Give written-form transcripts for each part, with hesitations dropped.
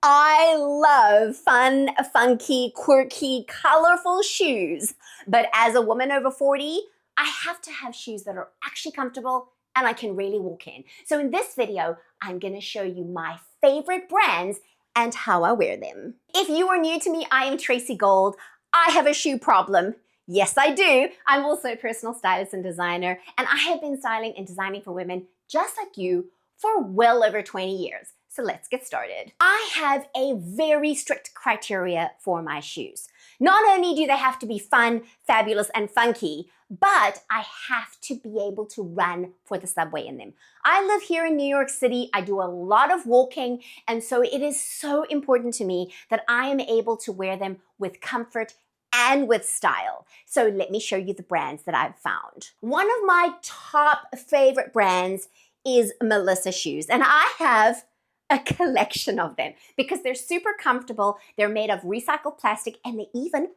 I love fun, funky, quirky, colorful shoes. But as a woman over 40, I have to have shoes that are actually comfortable and I can really walk in. So in this video, I'm gonna show you my favorite brands and how I wear them. If you are new to me, I am Tracy Gold. I have a shoe problem. Yes, I do. I'm also a personal stylist and designer, and I have been styling and designing for women just like you for well over 20 years. So let's get started. I have a very strict criteria for my shoes. Not only do they have to be fun, fabulous, and funky, but I have to be able to run for the subway in them. I live here in New York City. I do a lot of walking, and so it is so important to me that I am able to wear them with comfort and with style. So let me show you the brands that I've found. One of my top favorite brands is Melissa shoes, and I have a collection of them because they're super comfortable. They're made of recycled plastic, and they even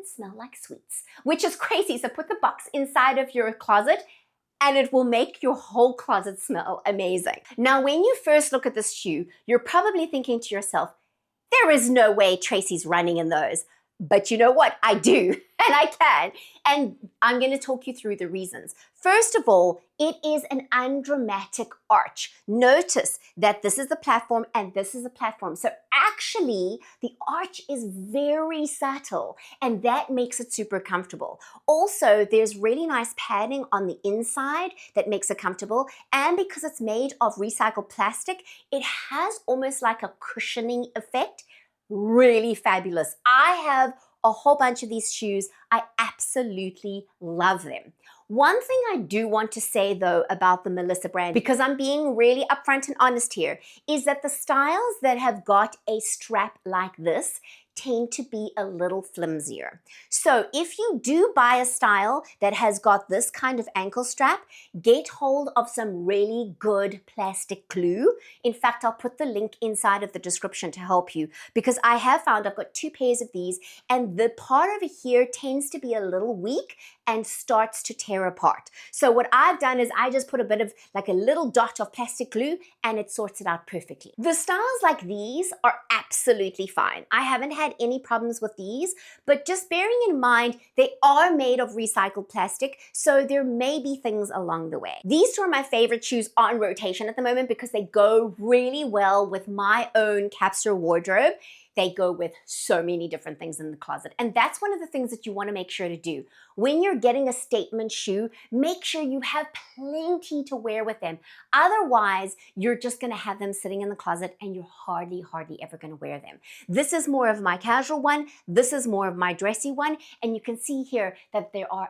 smell like sweets, which is crazy. So put the box inside of your closet and it will make your whole closet smell amazing. Now, when you first look at this shoe, you're probably thinking to yourself, there is no way Tracy's running in those. But you know what? I do, and I can. And I'm going to talk you through the reasons. First of all, it is an undramatic arch. Notice that this is the platform and this is the platform. So actually, the arch is very subtle, and that makes it super comfortable. Also, there's really nice padding on the inside that makes it comfortable. And because it's made of recycled plastic, it has almost like a cushioning effect. Really fabulous. I have a whole bunch of these shoes. I absolutely love them. One thing I do want to say though about the Melissa brand, because I'm being really upfront and honest here, is that the styles that have got a strap like this tend to be a little flimsier. So if you do buy a style that has got this kind of ankle strap, get hold of some really good plastic glue. In fact, I'll put the link inside of the description to help you, because I have found I've got 2 pairs of these and the part over here tends to be a little weak and starts to tear apart. So what I've done is I just put a bit of like a little dot of plastic glue and it sorts it out perfectly. The styles like these are absolutely fine. I haven't had any problems with these, but just bearing in mind they are made of recycled plastic, so there may be things along the way. These 2 are my favorite shoes on rotation at the moment because they go really well with my own capsule wardrobe. They go with so many different things in the closet. And that's one of the things that you want to make sure to do. When you're getting a statement shoe, make sure you have plenty to wear with them. Otherwise, you're just going to have them sitting in the closet and you're hardly ever going to wear them. This is more of my casual one. This is more of my dressy one. And you can see here that there are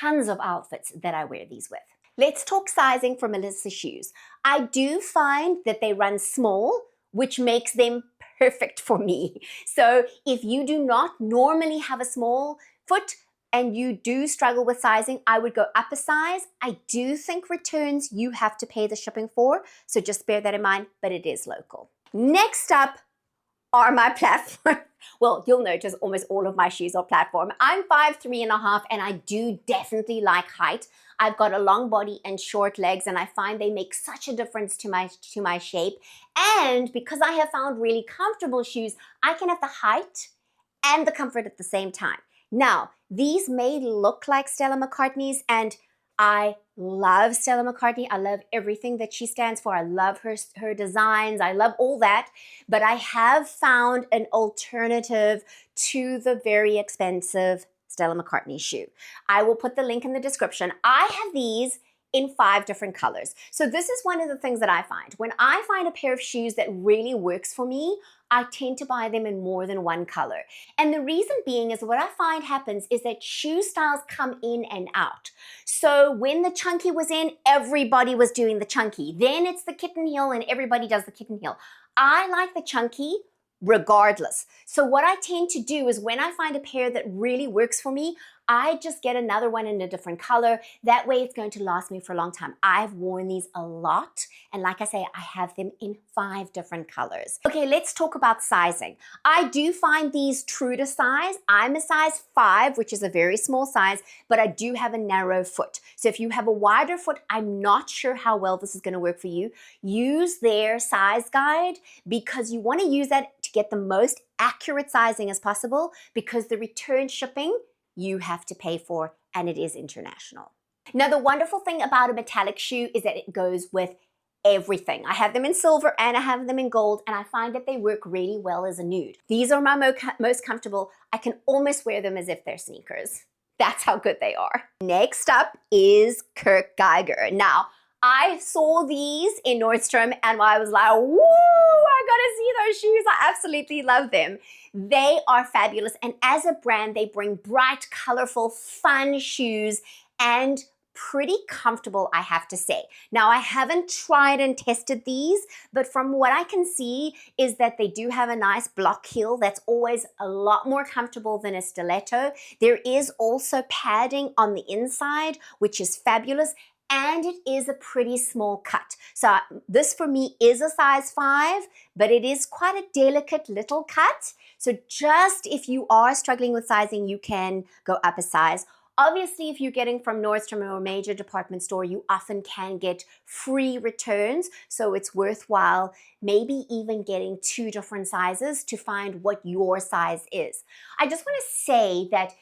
tons of outfits that I wear these with. Let's talk sizing for Melissa shoes. I do find that they run small, which makes them perfect for me. So if you do not normally have a small foot and you do struggle with sizing, I would go up a size. I do think returns you have to pay the shipping for, so just bear that in mind, but it is local. Next up are my platform. Well, you'll notice almost all of my shoes are platform. I'm 5'3.5" and I do definitely like height. I've got a long body and short legs, and I find they make such a difference to my shape. And because I have found really comfortable shoes, I can have the height and the comfort at the same time. Now, these may look like Stella McCartney's, and I love Stella McCartney. I love everything that she stands for. I love her designs. I love all that. But I have found an alternative to the very expensive Stella McCartney shoe. I will put the link in the description. I have these in 5 different colors. So this is one of the things that I find. When I find a pair of shoes that really works for me, I tend to buy them in more than one color. And the reason being is what I find happens is that shoe styles come in and out. So when the chunky was in, everybody was doing the chunky. Then it's the kitten heel and everybody does the kitten heel. I like the chunky regardless. So what I tend to do is when I find a pair that really works for me, I just get another one in a different color. That way it's going to last me for a long time. I've worn these a lot, and like I say, I have them in 5 different colors. Okay, let's talk about sizing. I do find these true to size. I'm a size 5, which is a very small size, but I do have a narrow foot. So if you have a wider foot, I'm not sure how well this is going to work for you. Use their size guide, because you want to use that to get the most accurate sizing as possible, because the return shipping you have to pay for, and it is international. Now, the wonderful thing about a metallic shoe is that it goes with everything. I have them in silver and I have them in gold, and I find that they work really well as a nude. These are my most comfortable. I can almost wear them as if they're sneakers. That's how good they are. Next up is Kurt Geiger. Now, I saw these in Nordstrom and I was like, woo, I gotta see those shoes. I absolutely love them. They are fabulous, and as a brand, they bring bright, colorful, fun shoes and pretty comfortable, I have to say. Now, I haven't tried and tested these, but from what I can see is that they do have a nice block heel that's always a lot more comfortable than a stiletto. There is also padding on the inside, which is fabulous, and it is a pretty small cut. So this for me is a size 5, but it is quite a delicate little cut. So just if you are struggling with sizing, you can go up a size. Obviously, if you're getting from Nordstrom or a major department store, you often can get free returns. So it's worthwhile maybe even getting 2 different sizes to find what your size is. I just want to say that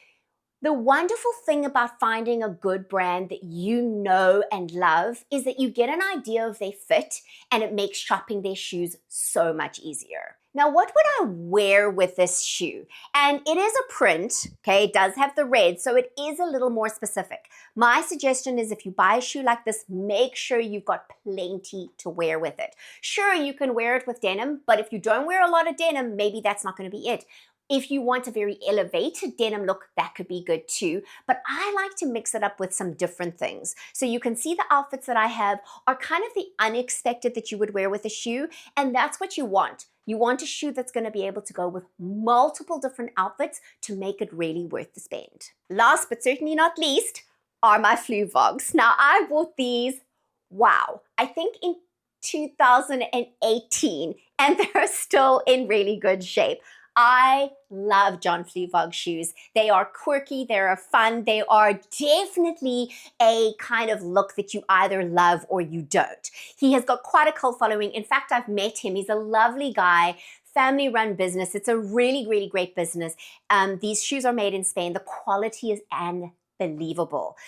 the wonderful thing about finding a good brand that you know and love is that you get an idea of their fit, and it makes shopping their shoes so much easier. Now, what would I wear with this shoe? And it is a print, okay? It does have the red, so it is a little more specific. My suggestion is if you buy a shoe like this, make sure you've got plenty to wear with it. Sure, you can wear it with denim, but if you don't wear a lot of denim, maybe that's not going to be it. If you want a very elevated denim look, that could be good too. But I like to mix it up with some different things. So you can see the outfits that I have are kind of the unexpected that you would wear with a shoe, and that's what you want. You want a shoe that's going to be able to go with multiple different outfits to make it really worth the spend. Last but certainly not least are my Fluvogs. Now, I bought these, wow, I think in 2018, and they're still in really good shape. I love John Fluvog shoes. They are quirky, they're fun, they are definitely a kind of look that you either love or you don't. He has got quite a cult following. In fact, I've met him. He's a lovely guy, family-run business. It's a really, really great business. These shoes are made in Spain. The quality is unbelievable.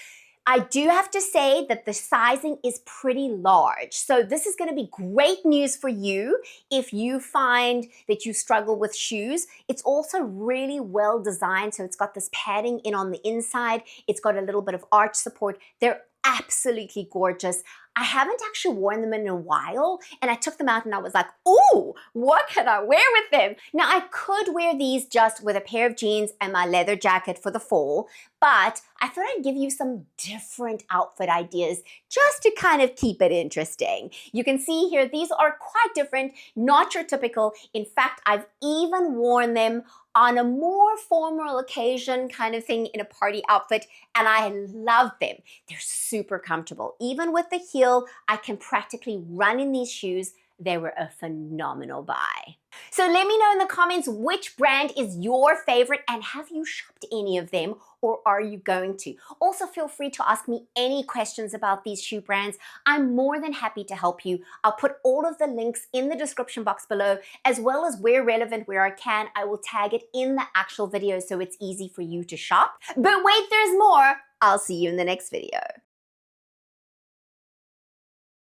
I do have to say that the sizing is pretty large. So this is going to be great news for you if you find that you struggle with shoes. It's also really well designed. So it's got this padding in on the inside. It's got a little bit of arch support. They're absolutely gorgeous. I haven't actually worn them in a while, and I took them out and I was like, ooh, what can I wear with them? Now, I could wear these just with a pair of jeans and my leather jacket for the fall, but I thought I'd give you some different outfit ideas just to kind of keep it interesting. You can see here, these are quite different, not your typical. In fact, I've even worn them on a more formal occasion kind of thing in a party outfit, and I love them. They're super comfortable. Even with the heel, I can practically run in these shoes. They were a phenomenal buy. So let me know in the comments which brand is your favorite, and have you shopped any of them, or are you going to? Also, feel free to ask me any questions about these shoe brands. I'm more than happy to help you. I'll put all of the links in the description box below, as well as where relevant, where I can, I will tag it in the actual video so it's easy for you to shop. But wait, there's more. I'll see you in the next video.